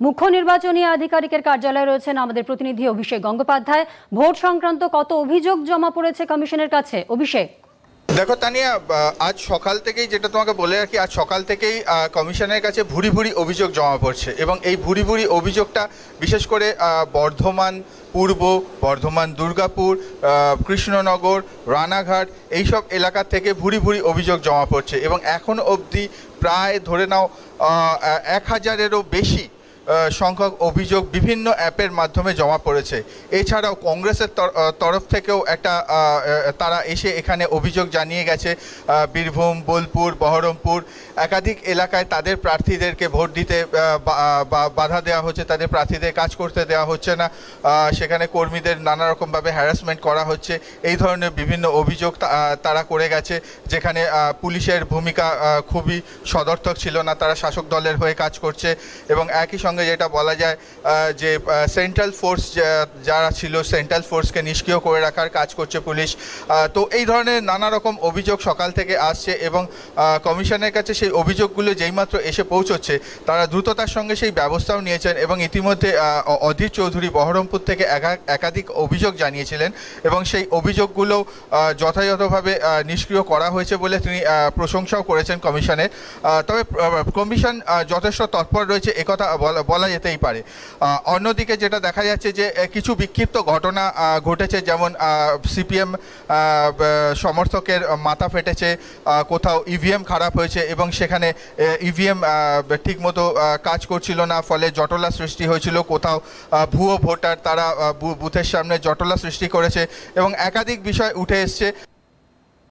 মুখ্য নির্বাচনী আধিকারিকের কার্যালয়ে রয়েছেন আমাদের প্রতিনিধি অভিষেক গঙ্গোপাধ্যায়। ভোট সংক্রান্ত কত অভিযোগ জমা পড়েছে কমিশনের কাছে? অভিষেক, দেখো তানিয়া, আজ সকাল থেকেই যেটা তোমাকে বলে রাখি, আজ সকাল থেকেই কমিশনের কাছে ভুরি ভুরি অভিযোগ জমা পড়ছে এবং এই ভুরি ভুরি অভিযোগটা বিশেষ করে বর্ধমান পূর্ব, বর্ধমান দুর্গাপুর, কৃষ্ণনগর, রানাঘাট এইসব এলাকা থেকে ভুরি ভুরি অভিযোগ জমা পড়ছে এবং এখন অবধি প্রায় ধরে নাও 1000-এরও বেশি সংখ্যক অভিযোগ বিভিন্ন অ্যাপের মাধ্যমে জমা পড়েছে। এছাড়াও কংগ্রেসের তরফ থেকেও একটা তারা এসে এখানে অভিযোগ জানিয়ে গেছে। বীরভূম, বোলপুর, বহরমপুর একাধিক এলাকায় তাদের প্রার্থীদেরকে ভোট দিতে বাধা দেওয়া হচ্ছে, তাদের প্রার্থীদের কাজ করতে দেওয়া হচ্ছে না, সেখানে কর্মীদের নানা রকমভাবে হ্যারাসমেন্ট করা হচ্ছে। এই ধরনের বিভিন্ন অভিযোগ তারা করে গেছে, যেখানে পুলিশের ভূমিকা খুবই সদর্থক ছিল না, তারা শাসক দলের হয়ে কাজ করছে। এবং একই সঙ্গে যেটা বলা যায় যে সেন্ট্রাল ফোর্স যারা ছিল, সেন্ট্রাল ফোর্সকে নিষ্ক্রিয় করে রাখার কাজ করছে পুলিশ। তো এই ধরনের নানা রকম অভিযোগ সকাল থেকে আসছে এবং কমিশনের কাছে সেই অভিযোগগুলো যেইমাত্র এসে পৌঁছচ্ছে তারা দ্রুততার সঙ্গে সেই ব্যবস্থাও নিয়েছেন এবং ইতিমধ্যে অধীর চৌধুরী বহরমপুর থেকে একাধিক অভিযোগ জানিয়েছিলেন এবং সেই অভিযোগগুলো যথাযথভাবে নিষ্ক্রিয় করা হয়েছে বলে তিনি প্রশংসাও করেছেন কমিশনের। তবে কমিশন যথেষ্ট তৎপর রয়েছে একথা বলা যেতেই পারে। অন্যদিকে যেটা দেখা যাচ্ছে যে কিছু বিক্ষিপ্ত ঘটনা ঘটেছে, যেমন সিপিএম সমর্থকের মাথা ফেটেছে, কোথাও ইভিএম খারাপ হয়েছে এবং সেখানে ইভিএম ঠিকমতো কাজ করছিল না, ফলে জটলা সৃষ্টি হয়েছিল। কোথাও ভুয়ো ভোটার তারা বুথের সামনে জটলা সৃষ্টি করেছে এবং একাধিক বিষয় উঠে এসছে।